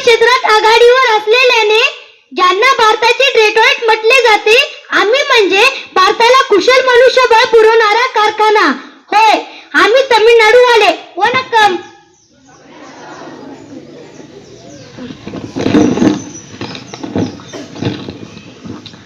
क्षेत्रात आघाडीवर असलेल्याने ज्यांना भारताचे डेट्रॉइट म्हटले जाते, आम्ही म्हणजे भारताला कुशल मनुष्यबळ पुरवणारा कारखाना. होय, आम्ही तमिळनाडूवाले. वनक्कम.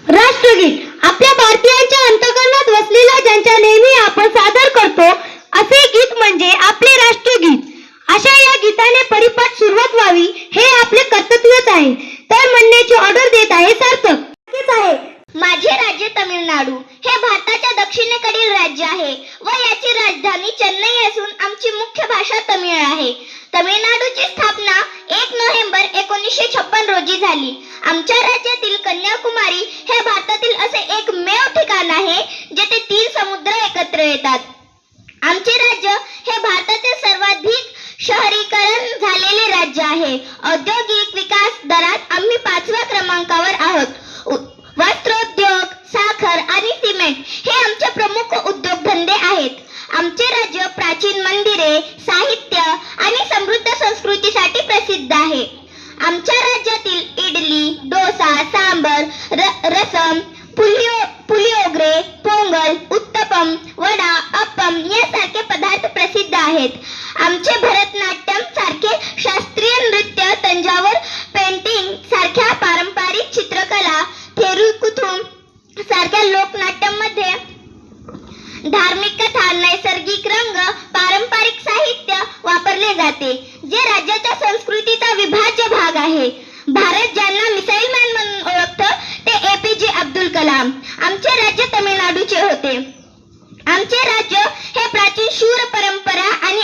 राष्ट्रगीत आपल्या भारतीयांच्या अंतःकरणात वसलेला, ज्यांच्या नेहमी आपण सादर करतो असे गीत म्हणजे आपले राष्ट्रगीत. अशा या गीताने परिपाठ सुरुवात व्हावी हे आपले कर्तव्यच आहे. तर म्हणण्याची ऑर्डर देत आहे सार्थक आहे. माझे राज्य तमिळनाडू हे भारताच्या दक्षिणेकडील राज्य आहे व याची राजधानी चेन्नई असून आमची मुख्य भाषा तमिळ आहे. तमिळनाडूची स्थापना 1 नोव्हेंबर 1956 रोजी झाली. आमच्या राज्यातील कन्याकुमारी हे भारतातील असे एकमेव ठिकाण आहे जेथे 3 समुद्र एकत्र येतात. आमचे राज्य हे भारतातील सर्वाधिक शहरीकरण झालेले राज्य आहे. औद्योगिक विकास दरात आम्ही 5व्या क्रमांकावर आहोत. वस्त्रोद्योग, साखर आणि सिमेंट हे आमचे प्रमुख उद्योगधंदे आहेत. आमचे राज्य प्राचीन मंदिरे, साहित्य आणि समृद्ध संस्कृतीसाठी प्रसिद्ध आहे. आमच्या राज्यातील इडली, डोसा, सांबर, रसम, पुलियोगरे, पोंगल, उत्तपम, वडा, अप्पम यासारखे पदार्थ प्रसिद्ध आहेत. आमचे भरतनाट्यम सारखे शास्त्रीय नृत्य, तंजावर पेंटिंग सारख्या पारंपरिक चित्रकला, थेरुकुथुम सारख्या लोकनाट्यमध्ये धार्मिक कथा, नैसर्गिक रंग, पारंपरिक साहित्य वापरले जाते, जे राज्याच्या संस्कृतीचा विभाज्य भाग आहे. भारत ज्यांना मिसाईल मॅन म्हणून ओळखतो ते APJ अब्दुल कलाम आमचे राज्य तमिळनाडूचे होते. आमचे राज्य हे प्राचीन शूर परंपरा आणि